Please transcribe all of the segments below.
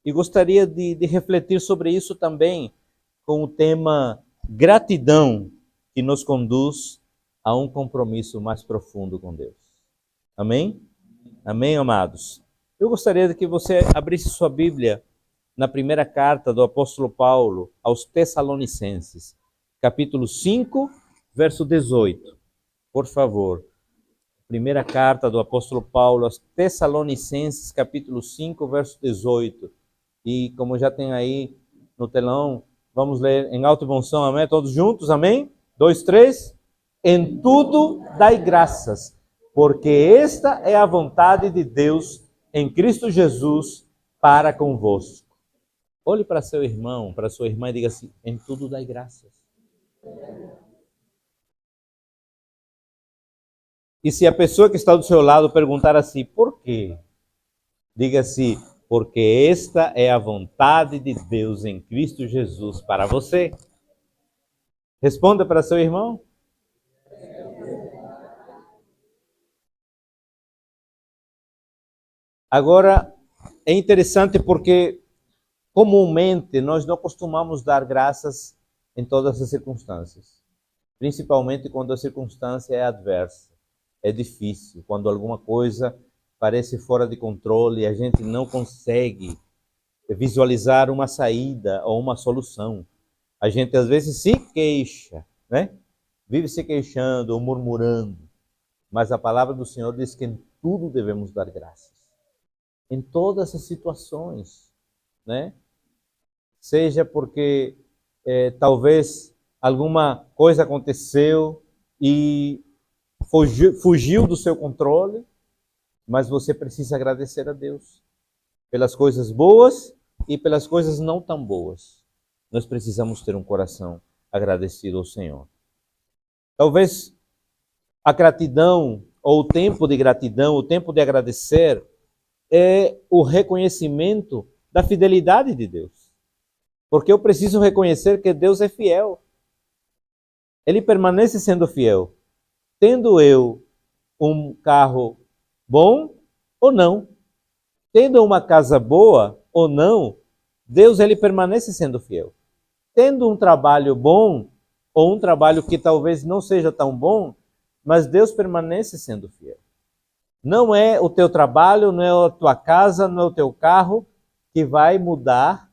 e gostaria de refletir sobre isso também com o tema gratidão, que nos conduz a um compromisso mais profundo com Deus. Amém? Amém, amados? Eu gostaria de que você abrisse sua Bíblia na primeira carta do apóstolo Paulo aos Tessalonicenses, capítulo 5, verso 18. Por favor. Primeira carta do apóstolo Paulo aos Tessalonicenses, capítulo 5, verso 18. E como já tem aí no telão, vamos ler em alto e bom som, amém? Todos juntos, amém? 2, 3. Em tudo dai graças, porque esta é a vontade de Deus em Cristo Jesus para convosco. Olhe para seu irmão, para sua irmã e diga assim: em tudo dai graças. E se a pessoa que está do seu lado perguntar assim, por quê? Diga assim, porque esta é a vontade de Deus em Cristo Jesus para você. Responda para seu irmão. Agora, é interessante porque comumente nós não costumamos dar graças em todas as circunstâncias. Principalmente quando a circunstância é adversa, é difícil, quando alguma coisa parece fora de controle e a gente não consegue visualizar uma saída ou uma solução. A gente às vezes se queixa, né? Vive se queixando ou murmurando, mas a palavra do Senhor diz que em tudo devemos dar graças. Em todas as situações, né? Seja porque talvez alguma coisa aconteceu e fugiu do seu controle, mas você precisa agradecer a Deus pelas coisas boas e pelas coisas não tão boas. Nós precisamos ter um coração agradecido ao Senhor. Talvez a gratidão, ou o tempo de gratidão, o tempo de agradecer, é o reconhecimento da fidelidade de Deus. Porque eu preciso reconhecer que Deus é fiel. Ele permanece sendo fiel. Tendo eu um carro bom ou não, tendo uma casa boa ou não, Deus ele permanece sendo fiel. Tendo um trabalho bom ou um trabalho que talvez não seja tão bom, mas Deus permanece sendo fiel. Não é o teu trabalho, não é a tua casa, não é o teu carro que vai mudar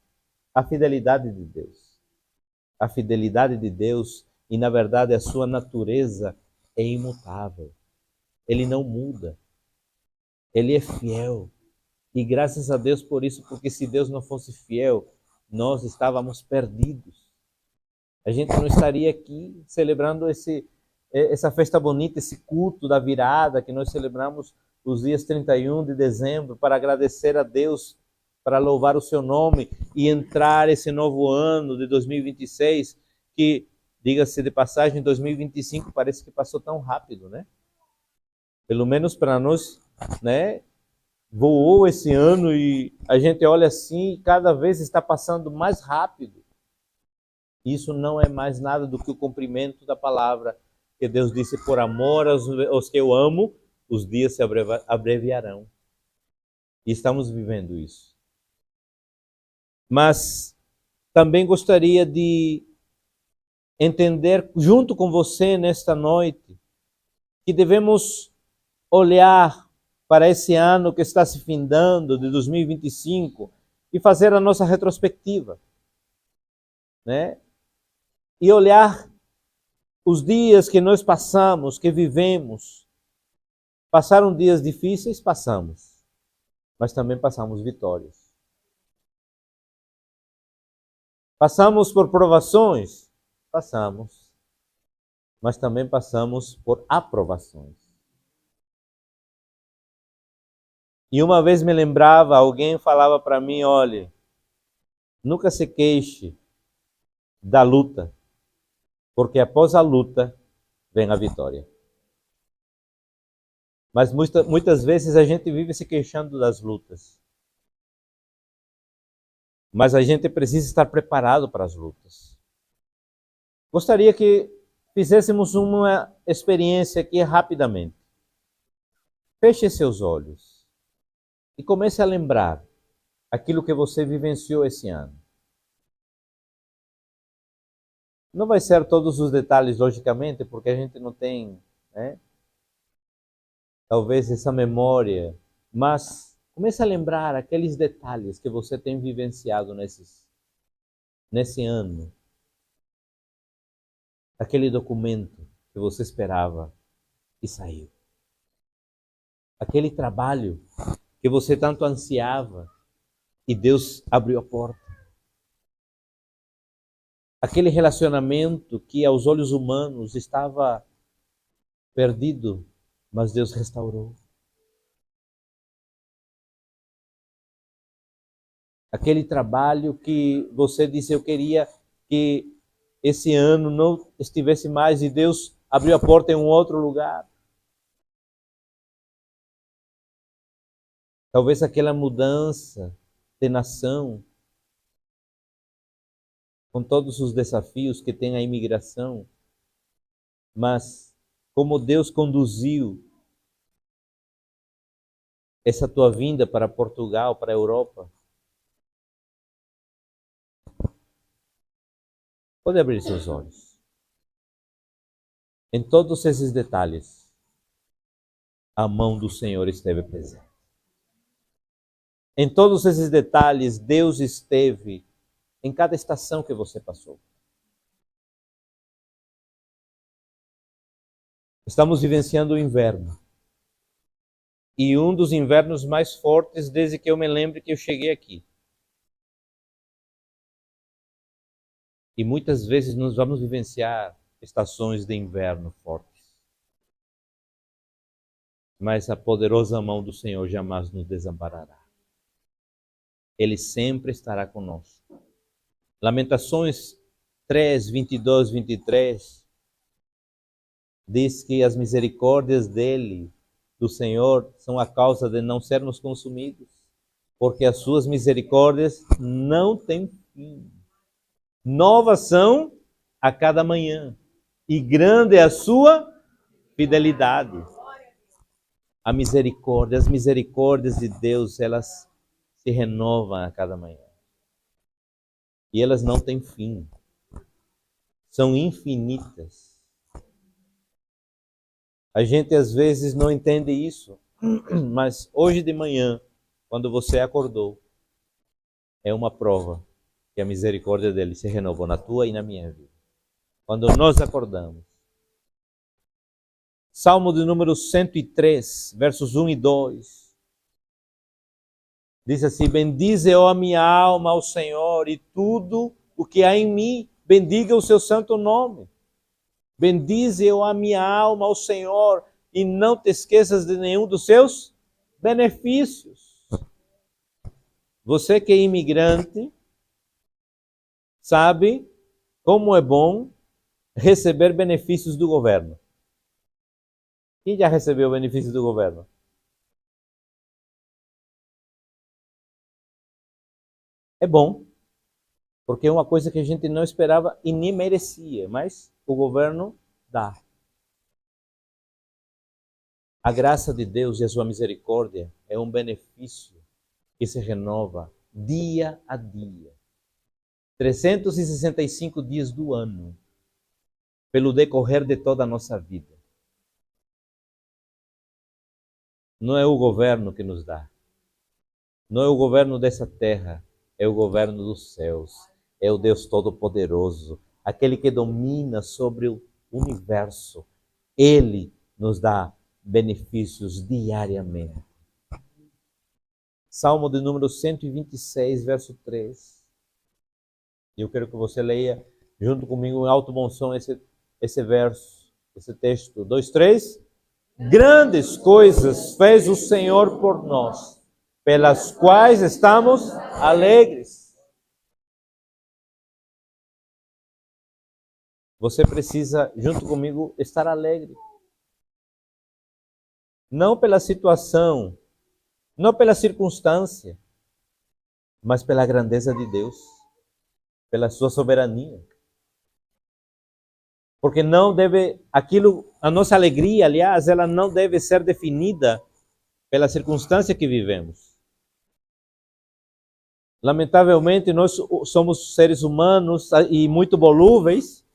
a fidelidade de Deus. A fidelidade de Deus e, na verdade, a sua natureza é imutável. Ele não muda. Ele é fiel. E graças a Deus por isso, porque se Deus não fosse fiel, nós estávamos perdidos. A gente não estaria aqui celebrando essa festa bonita, esse culto da virada que nós celebramos os dias 31 de dezembro para agradecer a Deus, para louvar o seu nome e entrar esse novo ano de 2026, que, diga-se de passagem, 2025 parece que passou tão rápido, né? Pelo menos para nós, né? Voou esse ano e a gente olha assim e cada vez está passando mais rápido. Isso não é mais nada do que o cumprimento da palavra que Deus disse: por amor aos que eu amo, os dias se abreviarão. E estamos vivendo isso. Mas também gostaria de entender junto com você nesta noite que devemos olhar para esse ano que está se findando, de 2025, e fazer a nossa retrospectiva, né? E olhar os dias que nós passamos, que vivemos. Passaram dias difíceis? Passamos. Mas também passamos vitórias. Passamos por provações? Passamos. Mas também passamos por aprovações. E uma vez me lembrava, alguém falava para mim, olha, nunca se queixe da luta, porque após a luta vem a vitória. Mas muitas vezes a gente vive se queixando das lutas. Mas a gente precisa estar preparado para as lutas. Gostaria que fizéssemos uma experiência aqui rapidamente. Feche seus olhos e comece a lembrar aquilo que você vivenciou esse ano. Não vai ser todos os detalhes, logicamente, porque a gente não tem, né, talvez essa memória, mas comece a lembrar aqueles detalhes que você tem vivenciado nesse ano. Aquele documento que você esperava e saiu. Aquele trabalho que você tanto ansiava e Deus abriu a porta. Aquele relacionamento que aos olhos humanos estava perdido, mas Deus restaurou. Aquele trabalho que você disse, eu queria que esse ano não estivesse mais e Deus abriu a porta em um outro lugar. Talvez aquela mudança de nação, com todos os desafios que tem a imigração, mas como Deus conduziu essa tua vinda para Portugal, para a Europa. Pode abrir seus olhos. Em todos esses detalhes, a mão do Senhor esteve presente. Em todos esses detalhes, Deus esteve em cada estação que você passou. Estamos vivenciando o inverno. E um dos invernos mais fortes desde que eu me lembro que eu cheguei aqui. E muitas vezes nós vamos vivenciar estações de inverno fortes. Mas a poderosa mão do Senhor jamais nos desamparará. Ele sempre estará conosco. Lamentações 3, 22, 23 diz que as misericórdias dele, do Senhor, são a causa de não sermos consumidos, porque as suas misericórdias não têm fim. Novas são a cada manhã, e grande é a sua fidelidade. A misericórdia, as misericórdias de Deus, elas se renovam a cada manhã. E elas não têm fim. São infinitas. A gente às vezes não entende isso, mas hoje de manhã, quando você acordou, é uma prova que a misericórdia dele se renovou na tua e na minha vida. Quando nós acordamos. Salmo de número 103, versos 1 e 2. Diz assim: bendize, ó a minha alma, ao Senhor, e tudo o que há em mim, bendiga o seu santo nome. Bendize, ó a minha alma, ao Senhor, e não te esqueças de nenhum dos seus benefícios. Você que é imigrante, sabe como é bom receber benefícios do governo. Quem já recebeu benefícios do governo? É bom, porque é uma coisa que a gente não esperava e nem merecia, mas o governo dá. A graça de Deus e a sua misericórdia é um benefício que se renova dia a dia. 365 dias do ano, pelo decorrer de toda a nossa vida. Não é o governo que nos dá. Não é o governo dessa terra, é o governo dos céus. É o Deus Todo-Poderoso, aquele que domina sobre o universo. Ele nos dá benefícios diariamente. Salmo de número 126, verso 3. E eu quero que você leia junto comigo em alto bom som esse verso, esse texto. 2, 3. Grandes coisas fez o Senhor por nós, pelas quais estamos alegres. Você precisa, junto comigo, estar alegre. Não pela situação, não pela circunstância, mas pela grandeza de Deus, pela sua soberania. Porque não deve, a nossa alegria, aliás, ela não deve ser definida pela circunstância que vivemos. Lamentavelmente, nós somos seres humanos e muito volúveis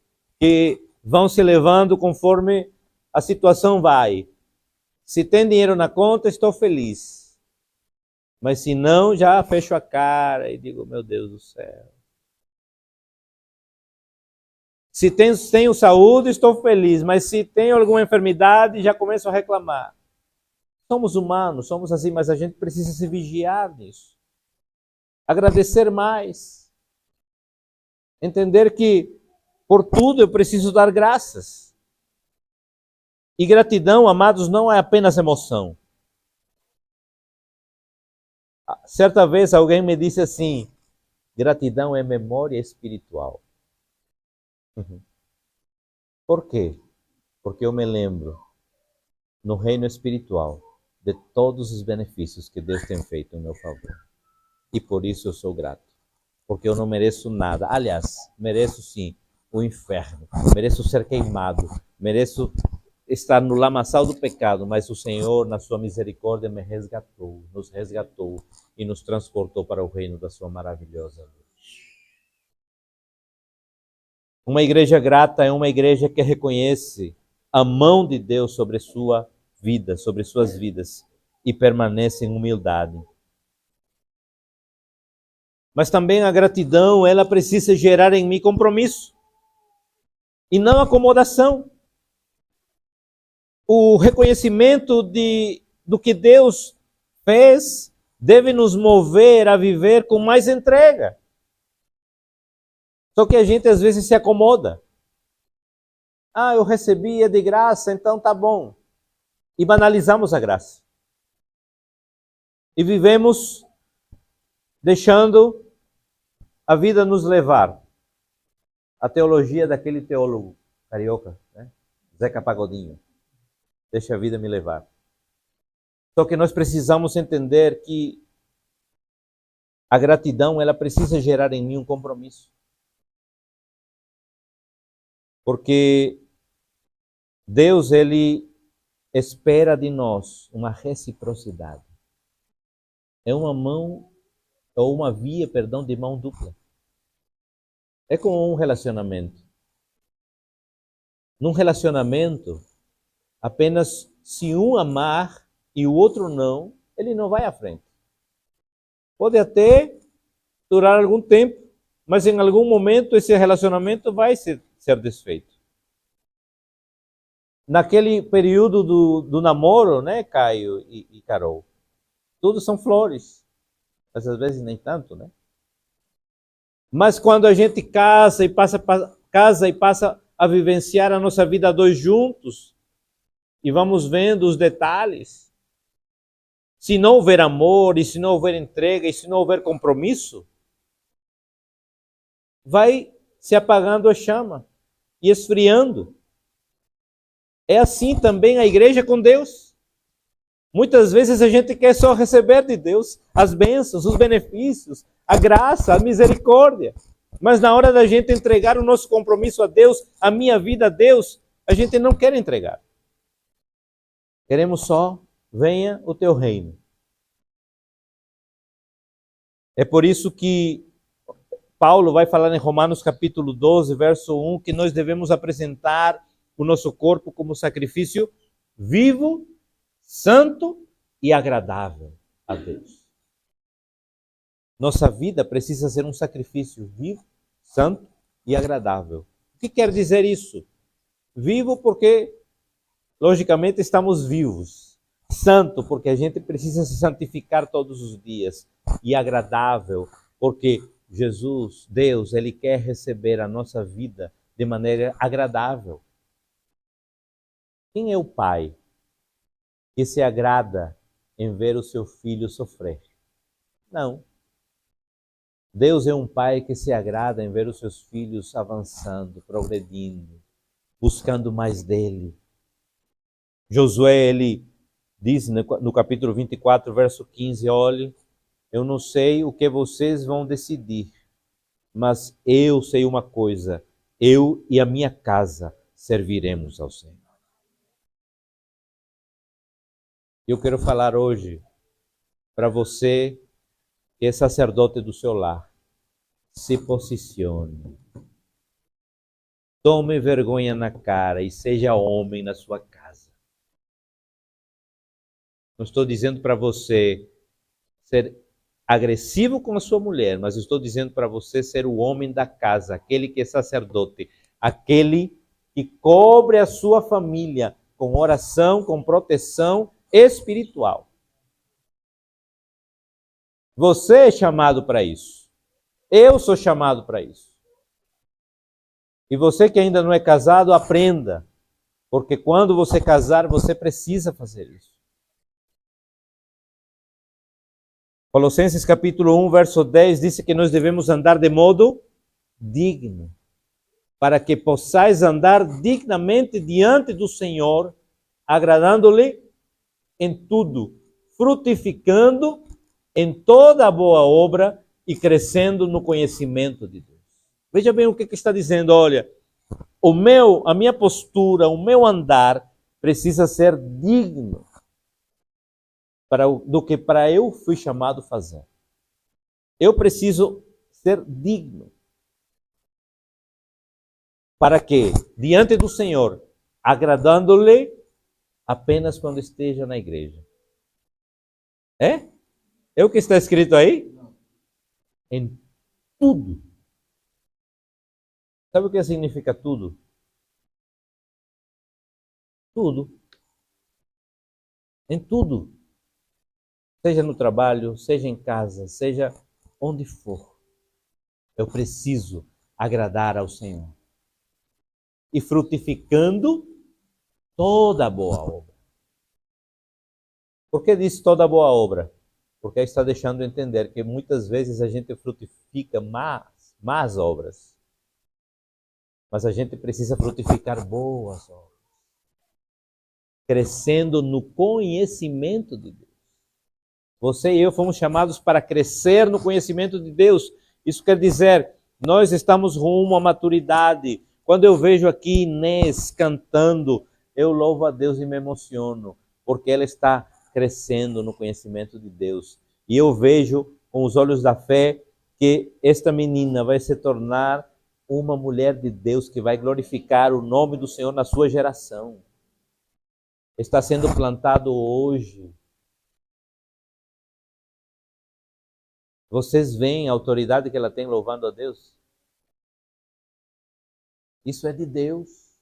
que vão se levando conforme a situação vai. Se tem dinheiro na conta, estou feliz. Mas se não, já fecho a cara e digo, meu Deus do céu. Se tenho saúde, estou feliz. Mas se tenho alguma enfermidade, já começo a reclamar. Somos humanos, somos assim, mas a gente precisa se vigiar nisso. Agradecer mais. Entender que por tudo eu preciso dar graças. E gratidão, amados, não é apenas emoção. Certa vez alguém me disse assim, gratidão é memória espiritual. Por quê? Porque eu me lembro, no reino espiritual, de todos os benefícios que Deus tem feito em meu favor. E por isso eu sou grato. Porque eu não mereço nada. Aliás, mereço sim o inferno. Mereço ser queimado. Mereço estar no lamaçal do pecado. Mas o Senhor, na sua misericórdia, me resgatou, nos resgatou e nos transportou para o reino da sua maravilhosa luz. Uma igreja grata é uma igreja que reconhece a mão de Deus sobre sua vida, sobre suas vidas, e permanece em humildade. Mas também a gratidão, ela precisa gerar em mim compromisso e não acomodação. O reconhecimento do que Deus fez deve nos mover a viver com mais entrega. Só que a gente às vezes se acomoda. Ah, eu recebia de graça, então tá bom. E banalizamos a graça. E vivemos deixando a vida nos levar. A teologia daquele teólogo carioca, né? Zeca Pagodinho. Deixa a vida me levar. Só que nós precisamos entender que a gratidão, ela precisa gerar em mim um compromisso. Porque Deus, ele espera de nós uma reciprocidade. É uma mão, ou uma via, perdão, de mão dupla. É como um relacionamento. Num relacionamento, apenas se um amar e o outro não, ele não vai à frente. Pode até durar algum tempo, mas em algum momento esse relacionamento vai ser desfeito. Naquele período do namoro, né, Caio e Carol, tudo são flores, mas às vezes nem tanto, né? Mas quando a gente casa e passa a vivenciar a nossa vida a dois juntos, e vamos vendo os detalhes, se não houver amor, e se não houver entrega, e se não houver compromisso, vai se apagando a chama e esfriando. É assim também a igreja com Deus. Muitas vezes a gente quer só receber de Deus as bênçãos, os benefícios, a graça, a misericórdia. Mas na hora da gente entregar o nosso compromisso a Deus, a minha vida a Deus, a gente não quer entregar. Queremos só, venha o teu reino. É por isso que Paulo vai falar em Romanos capítulo 12, verso 1, que nós devemos apresentar o nosso corpo como sacrifício vivo, santo e agradável a Deus. Nossa vida precisa ser um sacrifício vivo, santo e agradável. O que quer dizer isso? Vivo porque, logicamente, estamos vivos. Santo porque a gente precisa se santificar todos os dias. E agradável porque Jesus, Deus, Ele quer receber a nossa vida de maneira agradável. Quem é o Pai que se agrada em ver o seu filho sofrer? Não. Deus é um Pai que se agrada em ver os seus filhos avançando, progredindo, buscando mais dele. Josué, ele diz no capítulo 24, verso 15, olhe, eu não sei o que vocês vão decidir, mas eu sei uma coisa, eu e a minha casa serviremos ao Senhor. Eu quero falar hoje para você que é sacerdote do seu lar, se posicione. Tome vergonha na cara e seja homem na sua casa. Não estou dizendo para você ser agressivo com a sua mulher, mas estou dizendo para você ser o homem da casa, aquele que é sacerdote, aquele que cobre a sua família com oração, com proteção espiritual. Você é chamado para isso. Eu sou chamado para isso. E você que ainda não é casado, aprenda. Porque quando você casar, você precisa fazer isso. Colossenses capítulo 1, verso 10, diz que nós devemos andar de modo digno, para que possais andar dignamente diante do Senhor, agradando-lhe em tudo, frutificando em toda a boa obra e crescendo no conhecimento de Deus. Veja bem o que está dizendo, olha, a minha postura, o meu andar precisa ser digno do que para eu fui chamado a fazer. Eu preciso ser digno. Para que, diante do Senhor, agradando-lhe apenas quando esteja na igreja. É? É o que está escrito aí? Em tudo. Sabe o que significa tudo? Tudo. Em tudo. Seja no trabalho, seja em casa, seja onde for. Eu preciso agradar ao Senhor. E frutificando toda a boa obra. Por que diz toda a boa obra? Porque está deixando entender que muitas vezes a gente frutifica más obras. Mas a gente precisa frutificar boas obras. Crescendo no conhecimento de Deus. Você e eu fomos chamados para crescer no conhecimento de Deus. Isso quer dizer, nós estamos rumo à maturidade. Quando eu vejo aqui Inês cantando, eu louvo a Deus e me emociono, porque ela está crescendo no conhecimento de Deus. E eu vejo com os olhos da fé que esta menina vai se tornar uma mulher de Deus que vai glorificar o nome do Senhor na sua geração. Está sendo plantado hoje. Vocês veem a autoridade que ela tem louvando a Deus? Isso é de Deus.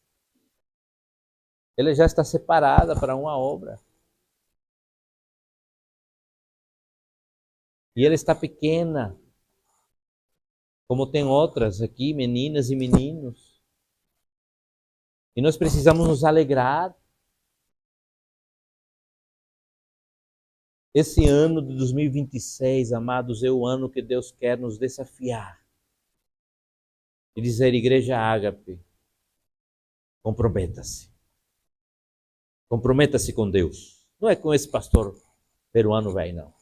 Ela já está separada para uma obra. E ela está pequena. Como tem outras aqui, meninas e meninos. E nós precisamos nos alegrar. Esse ano de 2026, amados, é o ano que Deus quer nos desafiar. E dizer, Igreja Ágape, comprometa-se. Comprometa-se com Deus. Não é com esse pastor peruano velho, não.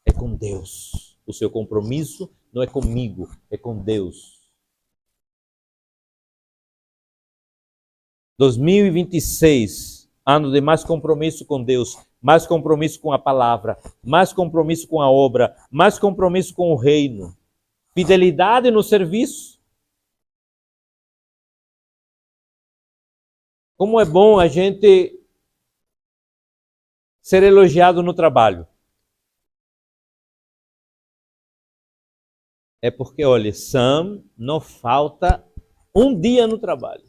É com Deus. O seu compromisso não é comigo, é com Deus. 2026, ano de mais compromisso com Deus, mais compromisso com a palavra, mais compromisso com a obra, mais compromisso com o reino. Fidelidade no serviço. Como é bom a gente ser elogiado no trabalho. É porque, olha, Sam não falta um dia no trabalho.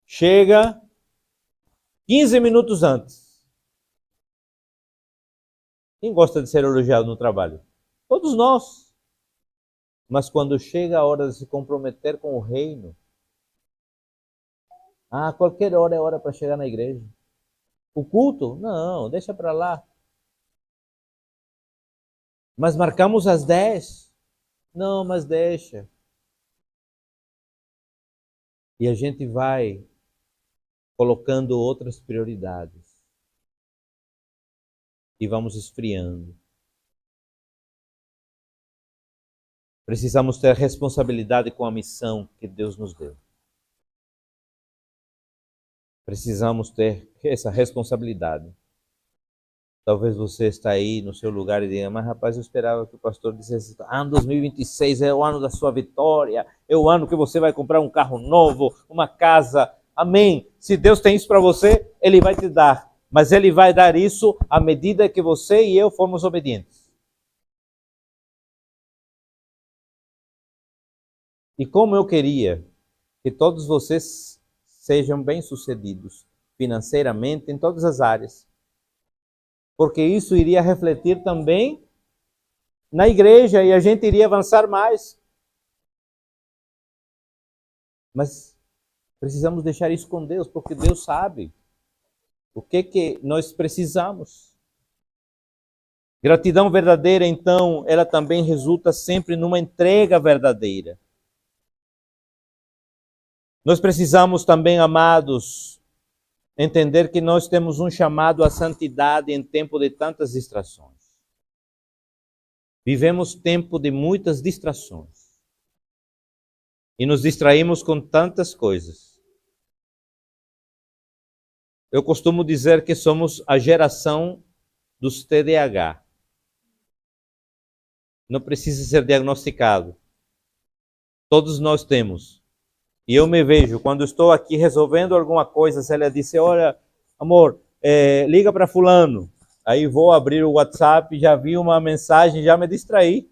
Chega 15 minutos antes. Quem gosta de ser elogiado no trabalho? Todos nós. Mas quando chega a hora de se comprometer com o reino, qualquer hora é hora para chegar na igreja. O culto? Não, deixa para lá. Mas marcamos às 10. Não, mas deixa. E a gente vai colocando outras prioridades. E vamos esfriando. Precisamos ter responsabilidade com a missão que Deus nos deu. Precisamos ter essa responsabilidade. Talvez você está aí no seu lugar e diga, mas rapaz, eu esperava que o pastor dissesse, 2026 é o ano da sua vitória, é o ano que você vai comprar um carro novo, uma casa. Amém. Se Deus tem isso para você, Ele vai te dar. Mas Ele vai dar isso à medida que você e eu formos obedientes. E como eu queria que todos vocês sejam bem-sucedidos financeiramente em todas as áreas. Porque isso iria refletir também na igreja e a gente iria avançar mais. Mas precisamos deixar isso com Deus, porque Deus sabe o que nós precisamos. Gratidão verdadeira, então, ela também resulta sempre numa entrega verdadeira. Nós precisamos também, amados, entender que nós temos um chamado à santidade em tempo de tantas distrações. Vivemos tempo de muitas distrações. E nos distraímos com tantas coisas. Eu costumo dizer que somos a geração dos TDAH. Não precisa ser diagnosticado. Todos nós temos. E eu me vejo, quando estou aqui resolvendo alguma coisa, se ela disse, olha, amor, liga para fulano. Aí vou abrir o WhatsApp, já vi uma mensagem, já me distraí.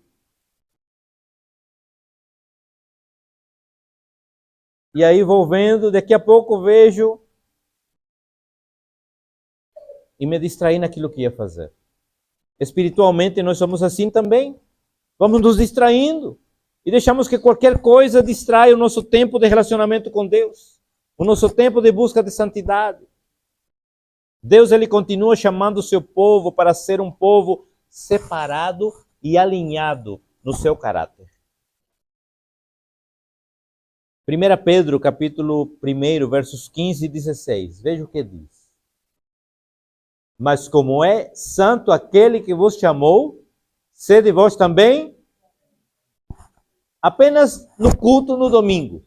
E aí vou vendo, daqui a pouco vejo e me distraí naquilo que ia fazer. Espiritualmente nós somos assim também. Vamos nos distraindo e deixamos que qualquer coisa distraia o nosso tempo de relacionamento com Deus, o nosso tempo de busca de santidade. Deus, ele continua chamando o seu povo para ser um povo separado e alinhado no seu caráter. 1 Pedro, capítulo 1, versos 15 e 16. Veja o que diz. Mas como é santo aquele que vos chamou, sede vós também apenas no culto no domingo.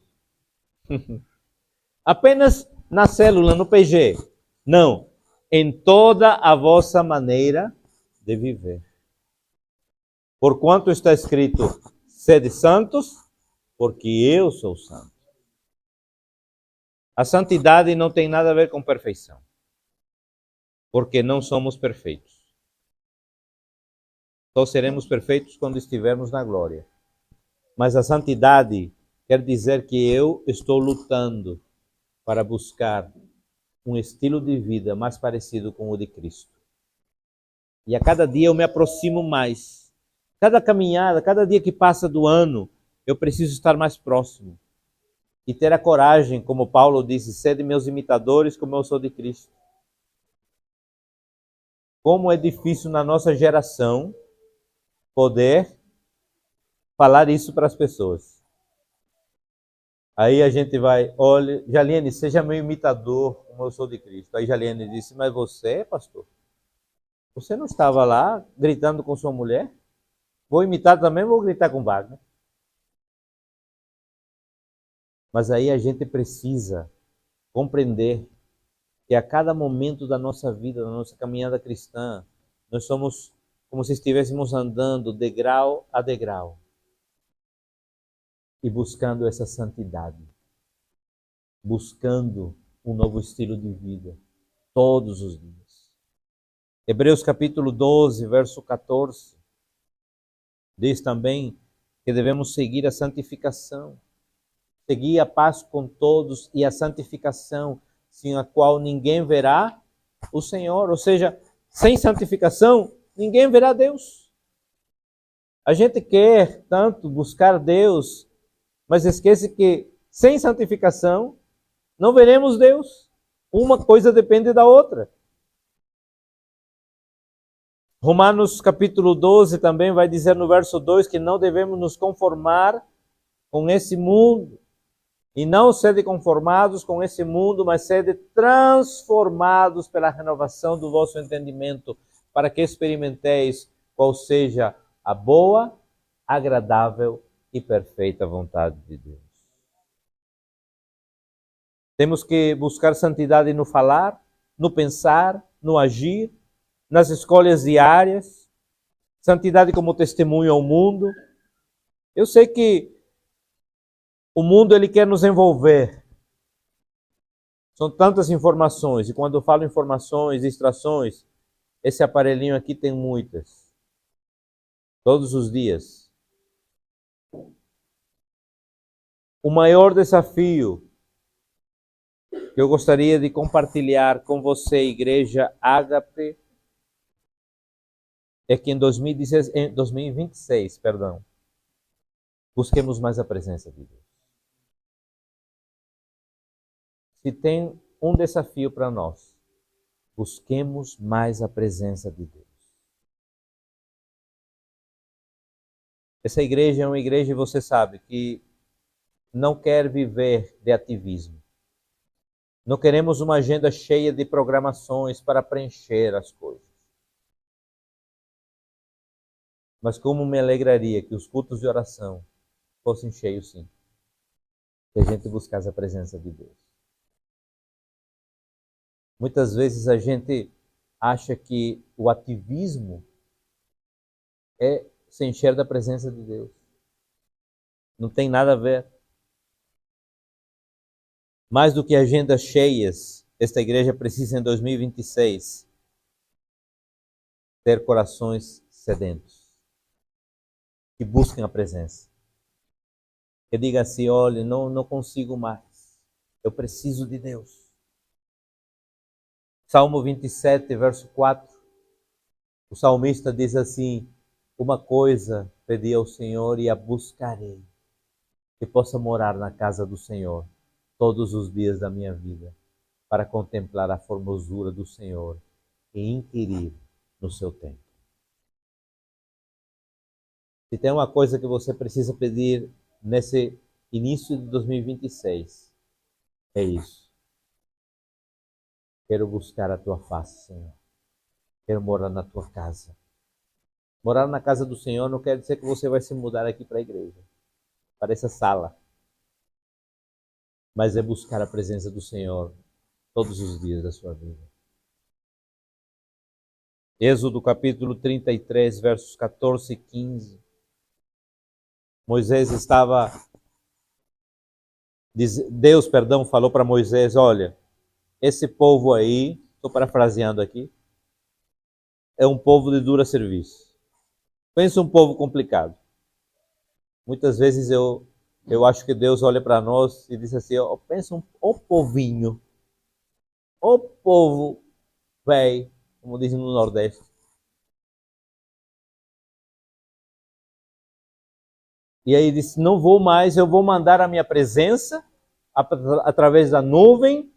Apenas na célula, no PG. Não. Em toda a vossa maneira de viver. Porquanto está escrito, sede santos, porque eu sou santo. A santidade não tem nada a ver com perfeição. Porque não somos perfeitos. Só seremos perfeitos quando estivermos na glória. Mas a santidade quer dizer que eu estou lutando para buscar um estilo de vida mais parecido com o de Cristo. E a cada dia eu me aproximo mais. Cada caminhada, cada dia que passa do ano, eu preciso estar mais próximo. E ter a coragem, como Paulo disse, sede meus imitadores como eu sou de Cristo. Como é difícil na nossa geração poder falar isso para as pessoas. Aí a gente vai, olha, Jaliene, seja meu imitador, como eu sou de Cristo. Aí Jaliene disse, mas você, pastor, você não estava lá gritando com sua mulher? Vou imitar também, vou gritar com Wagner. Mas aí a gente precisa compreender que a cada momento da nossa vida, da nossa caminhada cristã, nós somos como se estivéssemos andando degrau a degrau e buscando essa santidade, buscando um novo estilo de vida todos os dias. Hebreus capítulo 12, verso 14, diz também que devemos seguir a santificação, seguir a paz com todos e a santificação, sem a qual ninguém verá o Senhor. Ou seja, sem santificação, ninguém verá Deus. A gente quer tanto buscar Deus, mas esquece que sem santificação não veremos Deus. Uma coisa depende da outra. Romanos capítulo 12 também vai dizer no verso 2 que não devemos nos conformar com esse mundo. E não sede conformados com esse mundo, mas sede transformados pela renovação do vosso entendimento, para que experimenteis qual seja a boa, agradável e perfeita vontade de Deus. Temos que buscar santidade no falar, no pensar, no agir, nas escolhas diárias, santidade como testemunho ao mundo. Eu sei que o mundo ele quer nos envolver. São tantas informações, e quando eu falo informações, distrações, esse aparelhinho aqui tem muitas. Todos os dias. O maior desafio que eu gostaria de compartilhar com você, Igreja Ágape, é que em 2026, busquemos mais a presença de Deus. Se tem um desafio para nós, busquemos mais a presença de Deus. Essa igreja é uma igreja, você sabe, que não quer viver de ativismo. Não queremos uma agenda cheia de programações para preencher as coisas. Mas como me alegraria que os cultos de oração fossem cheios, sim. Que a gente buscasse a presença de Deus. Muitas vezes a gente acha que o ativismo é se encher da presença de Deus. Não tem nada a ver. Mais do que agendas cheias, esta igreja precisa em 2026 ter corações sedentos, que busquem a presença. Que diga assim, olha, não consigo mais, eu preciso de Deus. Salmo 27, verso 4, o salmista diz assim, uma coisa pedi ao Senhor e a buscarei, que possa morar na casa do Senhor todos os dias da minha vida, para contemplar a formosura do Senhor e inquirir no seu templo. Se tem uma coisa que você precisa pedir nesse início de 2026, é isso. Quero buscar a tua face, Senhor. Quero morar na tua casa. Morar na casa do Senhor não quer dizer que você vai se mudar aqui para a igreja, para essa sala. Mas é buscar a presença do Senhor todos os dias da sua vida. Êxodo capítulo 33, versos 14 e 15. Deus falou para Moisés, olha, esse povo aí, estou parafraseando aqui, é um povo de dura serviço. Pensa um povo complicado. Muitas vezes eu acho que Deus olha para nós e diz assim, oh, pensa o povinho, o povo velho, como dizem no Nordeste. E aí disse, não vou mais, eu vou mandar a minha presença através da nuvem,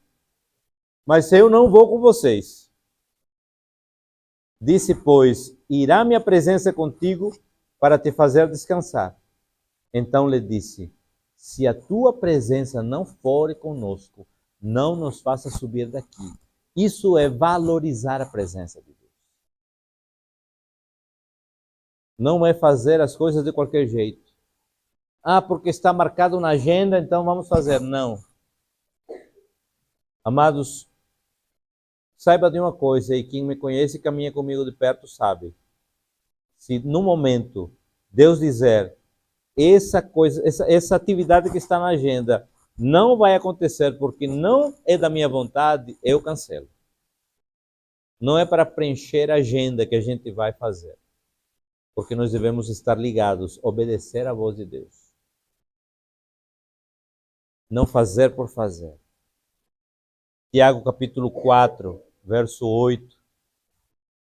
mas eu não vou com vocês. Disse, pois, irá minha presença contigo para te fazer descansar. Então lhe disse, se a tua presença não for conosco, não nos faça subir daqui. Isso é valorizar a presença de Deus. Não é fazer as coisas de qualquer jeito. Ah, porque está marcado na agenda, então vamos fazer. Não. Amados, saiba de uma coisa, e quem me conhece e caminha comigo de perto sabe. Se no momento Deus dizer, essa atividade que está na agenda não vai acontecer porque não é da minha vontade, eu cancelo. Não é para preencher a agenda que a gente vai fazer. Porque nós devemos estar ligados, obedecer à voz de Deus. Não fazer por fazer. Tiago capítulo 4, verso 8,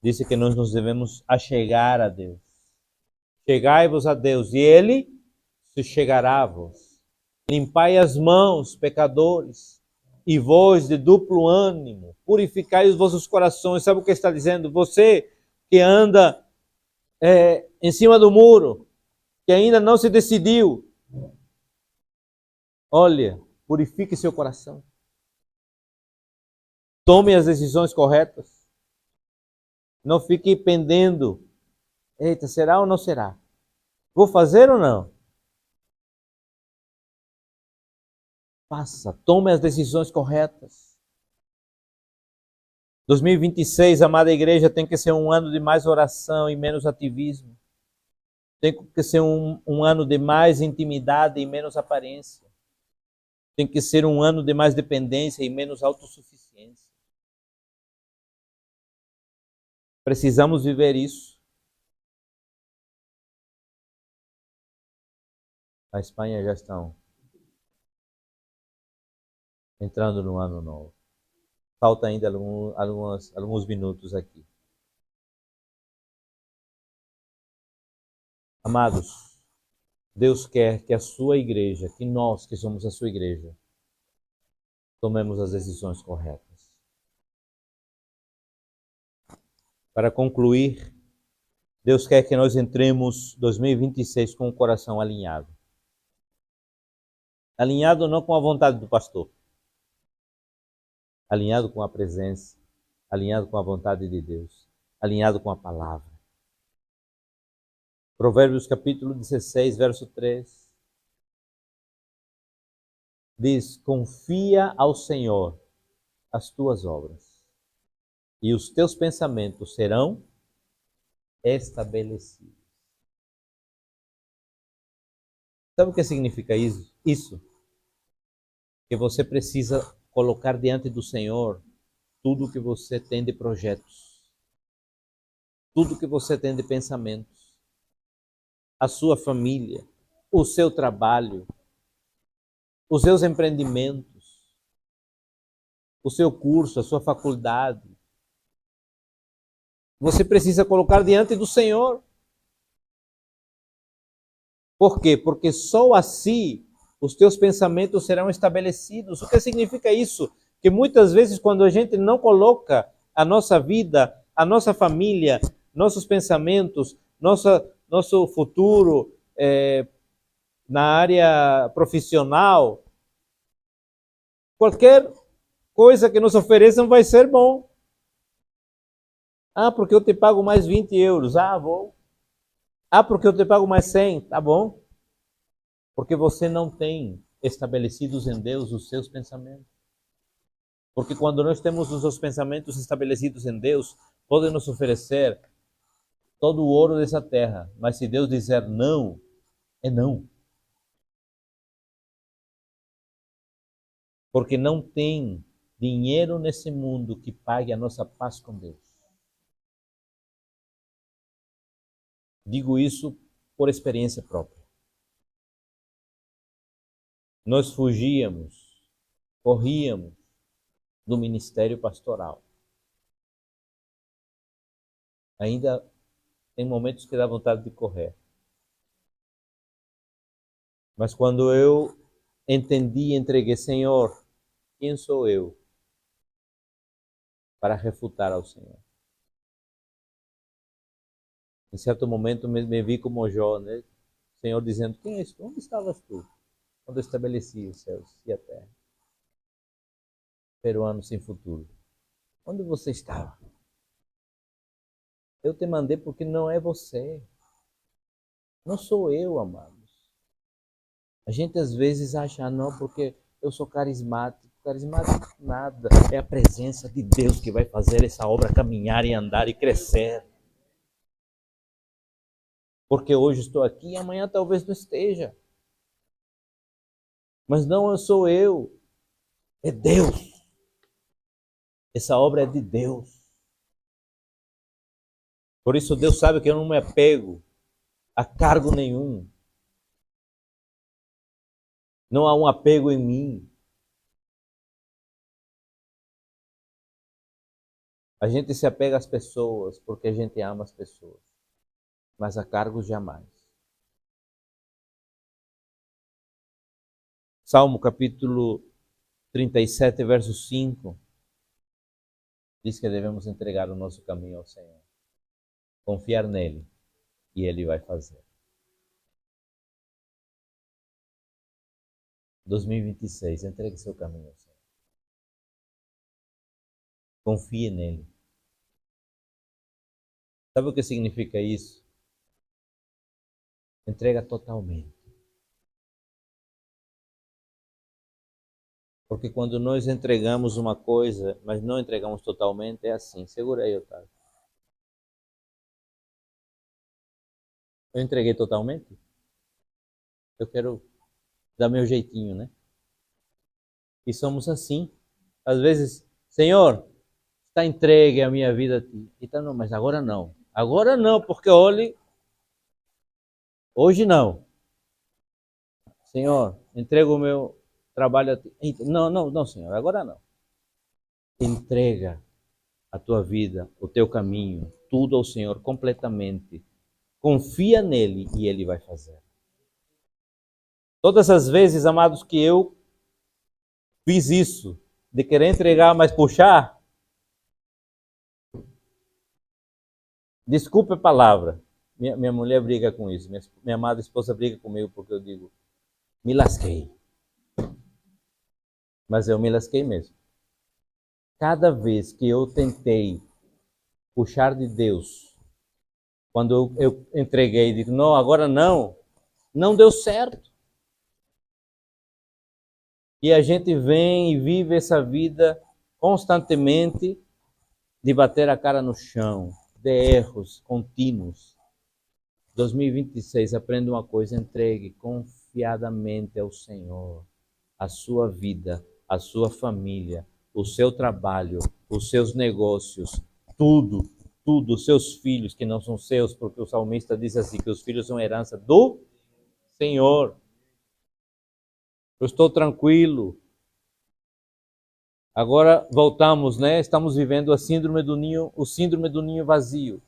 diz que nós nos devemos achegar a Deus. Chegai-vos a Deus e Ele se chegará a vós. Limpai as mãos, pecadores, e vós de duplo ânimo, purificai os vossos corações. Sabe o que está dizendo? Você que anda em cima do muro, que ainda não se decidiu, olha, purifique seu coração. Tome as decisões corretas. Não fique pendendo. Eita, será ou não será? Vou fazer ou não? Faça, tome as decisões corretas. 2026, amada igreja, tem que ser um ano de mais oração e menos ativismo. Tem que ser um ano de mais intimidade e menos aparência. Tem que ser um ano de mais dependência e menos autossuficiência. Precisamos viver isso. A Espanha já estão entrando no ano novo. Falta ainda alguns minutos aqui. Amados, Deus quer que a sua igreja, que nós que somos a sua igreja, tomemos as decisões corretas. Para concluir, Deus quer que nós entremos 2026 com o coração alinhado. Alinhado não com a vontade do pastor, alinhado com a presença, alinhado com a vontade de Deus, alinhado com a palavra. Provérbios capítulo 16, verso 3. Diz: confia ao Senhor as tuas obras, e os teus pensamentos serão estabelecidos. Sabe o que significa isso? Que você precisa colocar diante do Senhor tudo que você tem de projetos, tudo que você tem de pensamentos, a sua família, o seu trabalho, os seus empreendimentos, o seu curso, a sua faculdade. Você precisa colocar diante do Senhor. Por quê? Porque só assim os teus pensamentos serão estabelecidos. O que significa isso? Que muitas vezes quando a gente não coloca a nossa vida, a nossa família, nossos pensamentos, nosso futuro na área profissional, qualquer coisa que nos ofereçam vai ser bom. Ah, porque eu te pago mais 20 euros. Ah, vou. Ah, porque eu te pago mais 100. Tá bom. Porque você não tem estabelecidos em Deus os seus pensamentos. Porque quando nós temos os nossos pensamentos estabelecidos em Deus, podem nos oferecer todo o ouro dessa terra. Mas se Deus disser não, é não. Porque não tem dinheiro nesse mundo que pague a nossa paz com Deus. Digo isso por experiência própria. Nós fugíamos, corríamos do ministério pastoral. Ainda tem momentos que dá vontade de correr. Mas quando eu entendi e entreguei, Senhor, quem sou eu para refutar ao Senhor? Em certo momento me vi como Jó, né? O Senhor dizendo, quem és tu? Onde estavas tu? Quando eu estabeleci os céus e a terra. Peruano sem futuro. Onde você estava? Eu te mandei porque não é você. Não sou eu, amados. A gente às vezes acha, não, porque eu sou carismático. Carismático nada. É a presença de Deus que vai fazer essa obra caminhar e andar e crescer. Porque hoje estou aqui e amanhã talvez não esteja. Mas não sou eu. É Deus. Essa obra é de Deus. Por isso Deus sabe que eu não me apego a cargo nenhum. Não há um apego em mim. A gente se apega às pessoas porque a gente ama as pessoas. Mas a cargos jamais. Salmo capítulo 37, verso 5. Diz que devemos entregar o nosso caminho ao Senhor. Confiar nele. E ele vai fazer. 2026, entregue seu caminho ao Senhor. Confie nele. Sabe o que significa isso? Entrega totalmente. Porque quando nós entregamos uma coisa, mas não entregamos totalmente, é assim. Segura aí, Otávio. Eu entreguei totalmente? Eu quero dar meu jeitinho, né? E somos assim. Às vezes, Senhor, está entregue a minha vida a ti. Então, não, mas agora não. Agora não, porque olhe, hoje não. Senhor, entrego o meu trabalho a ti. Não, não, não, Senhor, agora não. Entrega a tua vida, o teu caminho, tudo ao Senhor completamente. Confia nele e ele vai fazer. Todas as vezes, amados, que eu fiz isso, de querer entregar, mas puxar, desculpe a palavra. Minha mulher briga com isso. Minha amada esposa briga comigo porque eu digo, me lasquei. Mas eu me lasquei mesmo. Cada vez que eu tentei puxar de Deus, quando eu entreguei e digo, não, agora não, não deu certo. E a gente vem e vive essa vida constantemente de bater a cara no chão, de erros contínuos. 2026, aprenda uma coisa, entregue confiadamente ao Senhor a sua vida, a sua família, o seu trabalho, os seus negócios, tudo, tudo, os seus filhos que não são seus, porque o salmista diz assim, que os filhos são herança do Senhor. Eu estou tranquilo. Agora voltamos, né? Estamos vivendo a síndrome do ninho, o síndrome do ninho vazio.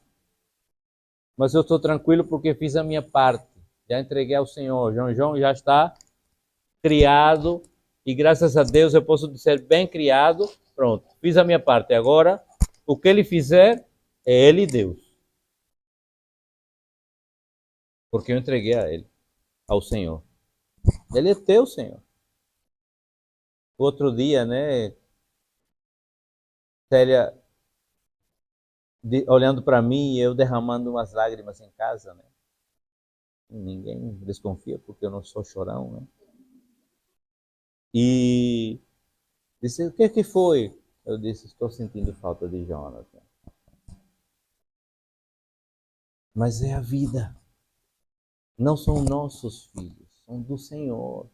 Mas eu estou tranquilo porque fiz a minha parte. Já entreguei ao Senhor. João já está criado e graças a Deus eu posso ser bem criado. Pronto, fiz a minha parte. Agora, o que ele fizer é ele e Deus. Porque eu entreguei a ele, ao Senhor. Ele é teu, Senhor. Outro dia, né, Célia olhando para mim e eu derramando umas lágrimas em casa, né? Ninguém desconfia porque eu não sou chorão, né? E disse, o que foi? Eu disse, estou sentindo falta de Jonathan. Mas é a vida. Não são nossos filhos, são do Senhor.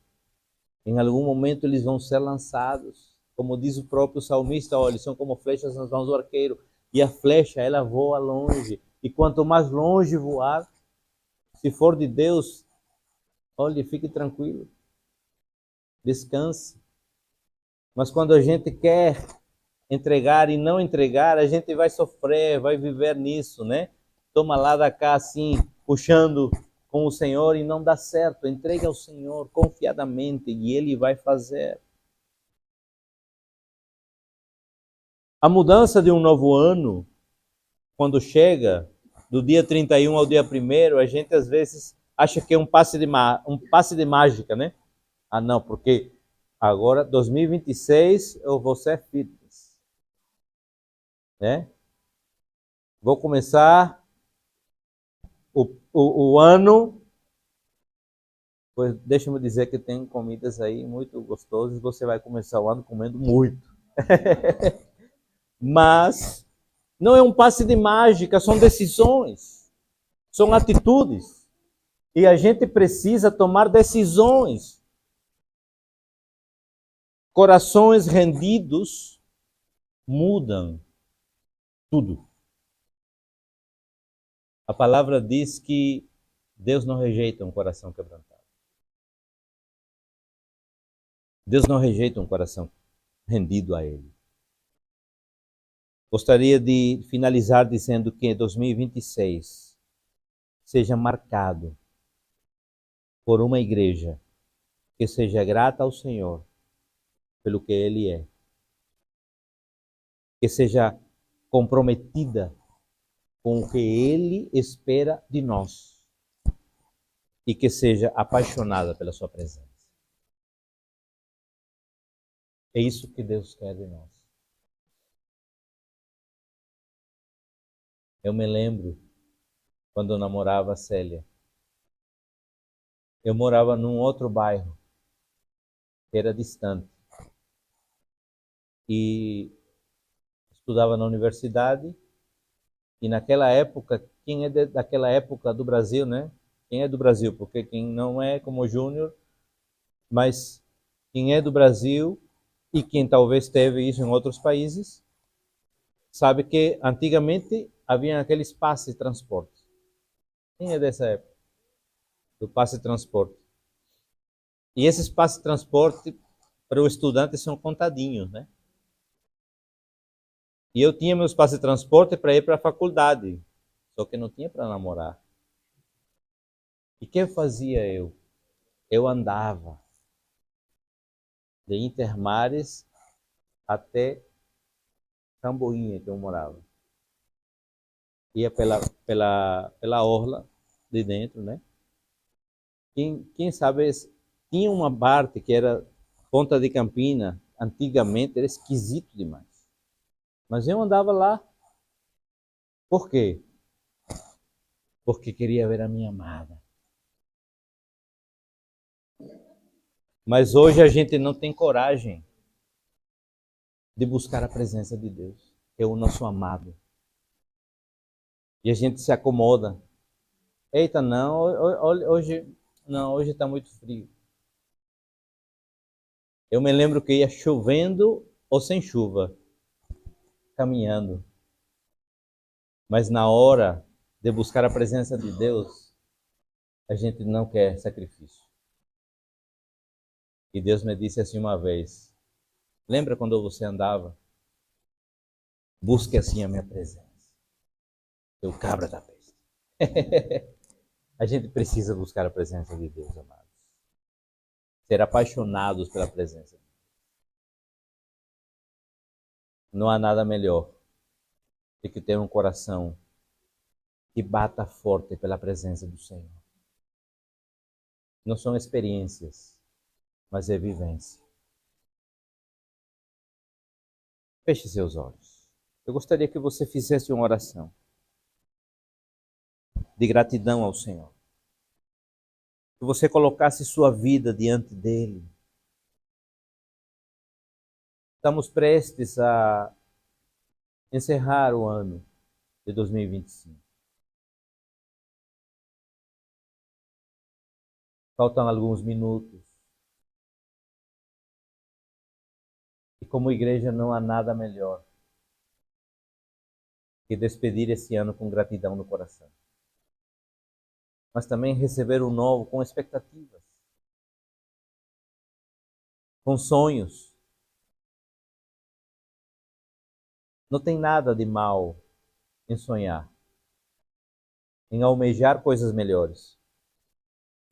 Em algum momento eles vão ser lançados. Como diz o próprio salmista, olha, eles são como flechas nas mãos do arqueiro. E a flecha, ela voa longe. E quanto mais longe voar, se for de Deus, olhe, fique tranquilo. Descanse. Mas quando a gente quer entregar e não entregar, a gente vai sofrer, vai viver nisso, né? Toma lá da cá assim, puxando com o Senhor e não dá certo. Entregue ao Senhor confiadamente e Ele vai fazer. A mudança de um novo ano, quando chega, do dia 31 ao dia 1º, a gente às vezes acha que é um passe de mágica, né? Ah, não, porque agora, 2026, eu vou ser fitness, né? Vou começar o ano, pois deixa-me dizer que tem comidas aí muito gostosas, você vai começar o ano comendo muito. Mas não é um passe de mágica, são decisões, são atitudes. E a gente precisa tomar decisões. Corações rendidos mudam tudo. A palavra diz que Deus não rejeita um coração quebrantado. Deus não rejeita um coração rendido a Ele. Gostaria de finalizar dizendo que 2026 seja marcado por uma igreja que seja grata ao Senhor pelo que Ele é, que seja comprometida com o que Ele espera de nós e que seja apaixonada pela Sua presença. É isso que Deus quer de nós. Eu me lembro quando eu namorava a Célia. Eu morava num outro bairro, que era distante. e estudava na universidade. E naquela época, quem é daquela época do Brasil, né? Quem é do Brasil? Porque quem não é como Júnior, mas quem é do Brasil e quem talvez teve isso em outros países, sabe que antigamente havia aqueles passes de transporte. Quem é dessa época? Do passe de transporte. E esses passes de transporte para o estudante são contadinhos, né? E eu tinha meus passes de transporte para ir para a faculdade, só que não tinha para namorar. E o que fazia eu? Eu andava de Intermares até Camboinha, que eu morava. Ia pela orla de dentro, né? Quem sabe, tinha uma parte que era Ponta de Campina, antigamente era esquisito demais. Mas eu andava lá, por quê? Porque queria ver a minha amada. Mas hoje a gente não tem coragem de buscar a presença de Deus, que é o nosso amado. E a gente se acomoda. Eita, não, hoje não, hoje está muito frio. Eu me lembro que ia chovendo ou sem chuva, caminhando. Mas na hora de buscar a presença de Deus, a gente não quer sacrifício. E Deus me disse assim uma vez: lembra quando você andava? Busque assim a minha presença. Seu cabra da peste. A gente precisa buscar a presença de Deus, amados. Ser apaixonados pela presença. Não há nada melhor do que ter um coração que bata forte pela presença do Senhor. Não são experiências, mas é vivência. Feche seus olhos. Eu gostaria que você fizesse uma oração de gratidão ao Senhor. Que você colocasse sua vida diante dele. Estamos prestes a encerrar o ano de 2025. Faltam alguns minutos. E como igreja não há nada melhor que despedir esse ano com gratidão no coração. Mas também receber o novo com expectativas, com sonhos. Não tem nada de mal em sonhar, em almejar coisas melhores,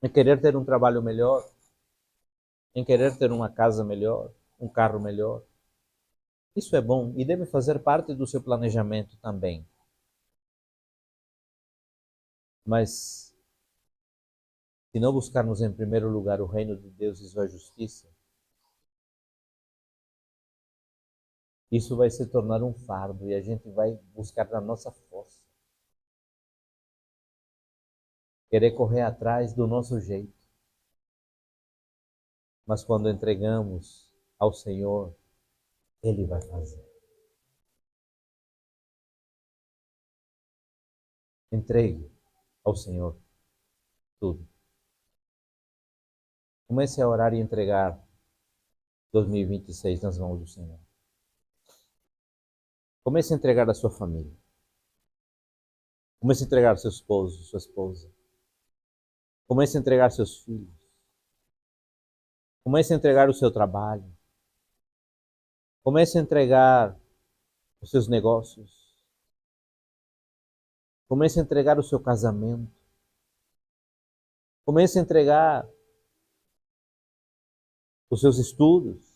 em querer ter um trabalho melhor, em querer ter uma casa melhor, um carro melhor. Isso é bom e deve fazer parte do seu planejamento também. Mas se não buscarmos em primeiro lugar o reino de Deus e sua justiça, isso vai se tornar um fardo e a gente vai buscar na nossa força. Querer correr atrás do nosso jeito. Mas quando entregamos ao Senhor, Ele vai fazer. Entregue ao Senhor tudo. Comece a orar e entregar 2026 nas mãos do Senhor. Comece a entregar a sua família. Comece a entregar seu esposo, sua esposa. Comece a entregar seus filhos. Comece a entregar o seu trabalho. Comece a entregar os seus negócios. Comece a entregar o seu casamento. Comece a entregar os seus estudos.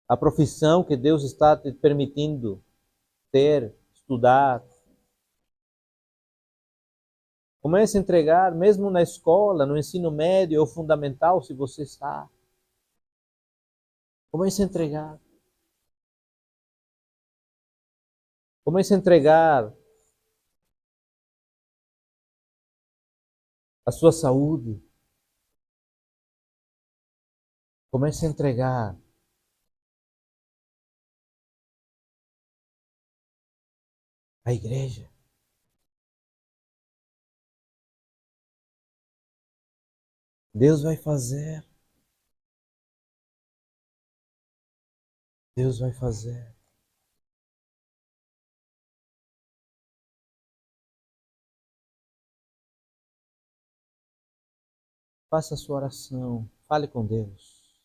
A profissão que Deus está te permitindo ter, estudar. Comece a entregar, mesmo na escola, no ensino médio ou fundamental, se você está. Comece a entregar. Comece a entregar a sua saúde. Comece a entregar A igreja. Deus vai fazer. Deus vai fazer. Faça a sua oração. Fale com Deus.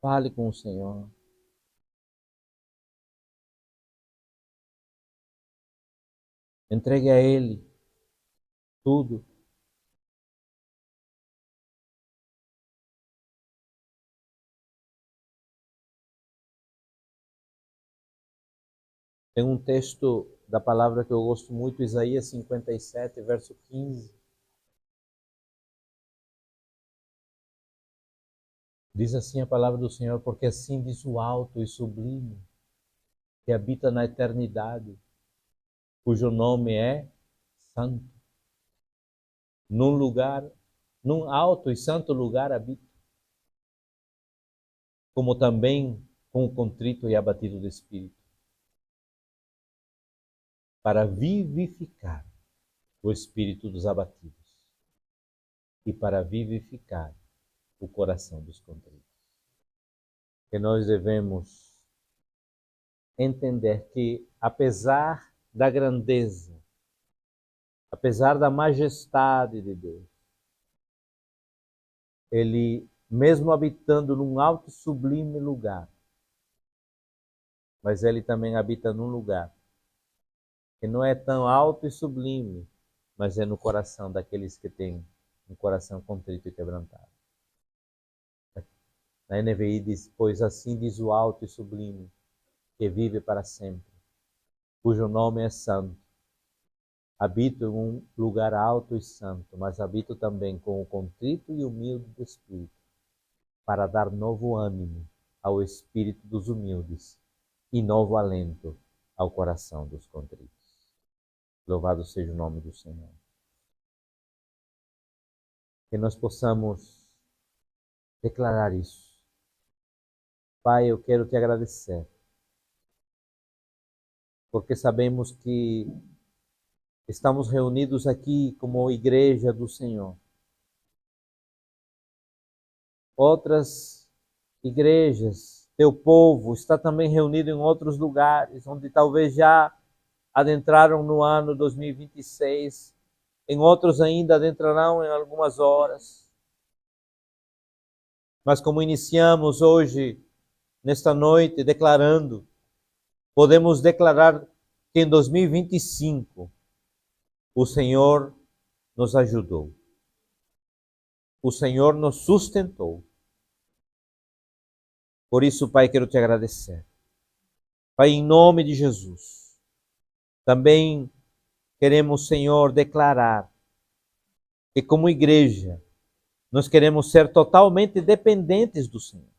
Fale com o Senhor. Entregue a Ele tudo. Tem um texto da palavra que eu gosto muito, Isaías 57, verso 15. Diz assim a palavra do Senhor: porque assim diz o alto e sublime, que habita na eternidade, cujo nome é Santo. Num lugar, num alto e santo lugar habita, como também com o contrito e abatido de espírito, para vivificar o espírito dos abatidos e para vivificar o coração dos contritos. Que nós devemos entender que, apesar da grandeza, apesar da majestade de Deus, Ele, mesmo habitando num alto e sublime lugar, mas Ele também habita num lugar que não é tão alto e sublime, mas é no coração daqueles que têm um coração contrito e quebrantado. Na NVI diz: pois assim diz o alto e sublime, que vive para sempre, cujo nome é Santo. Habito em um lugar alto e santo, mas habito também com o contrito e humilde de espírito, para dar novo ânimo ao espírito dos humildes e novo alento ao coração dos contritos. Louvado seja o nome do Senhor. Que nós possamos declarar isso. Pai, eu quero te agradecer, porque sabemos que estamos reunidos aqui como igreja do Senhor. Outras igrejas, teu povo, está também reunido em outros lugares, onde talvez já adentraram no ano 2026, em outros ainda adentrarão em algumas horas. Mas como iniciamos hoje, nesta noite, declarando, podemos declarar que em 2025 o Senhor nos ajudou. O Senhor nos sustentou. Por isso, Pai, quero te agradecer. Pai, em nome de Jesus, também queremos, Senhor, declarar que como igreja, nós queremos ser totalmente dependentes do Senhor.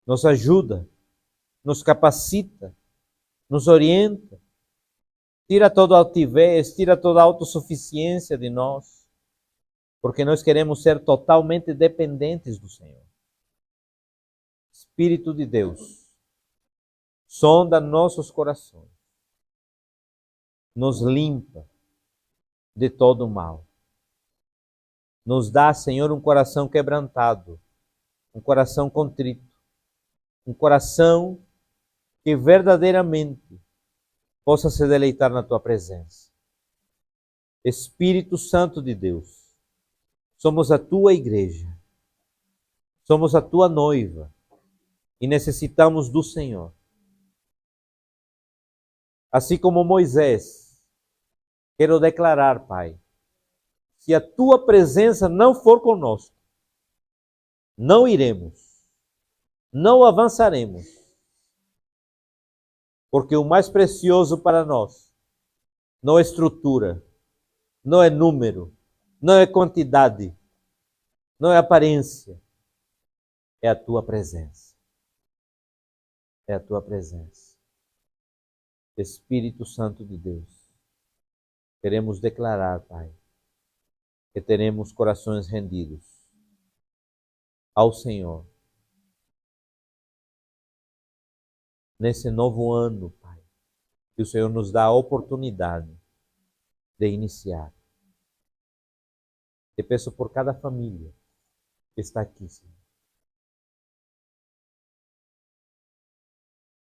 Nos ajuda, nos capacita, nos orienta, tira toda a altivez, tira toda a autossuficiência de nós, porque nós queremos ser totalmente dependentes do Senhor. Espírito de Deus, sonda nossos corações, nos limpa de todo o mal. Nos dá, Senhor, um coração quebrantado, um coração contrito, um coração que verdadeiramente possa se deleitar na tua presença. Espírito Santo de Deus, somos a tua igreja, somos a tua noiva e necessitamos do Senhor. Assim como Moisés, quero declarar, Pai, se a tua presença não for conosco, não iremos, não avançaremos, porque o mais precioso para nós não é estrutura, não é número, não é quantidade, não é aparência, é a tua presença. É a tua presença. Espírito Santo de Deus, queremos declarar, Pai, que teremos corações rendidos ao Senhor. nesse novo ano, Pai, que o Senhor nos dá a oportunidade de iniciar. Te peço por cada família que está aqui, Senhor.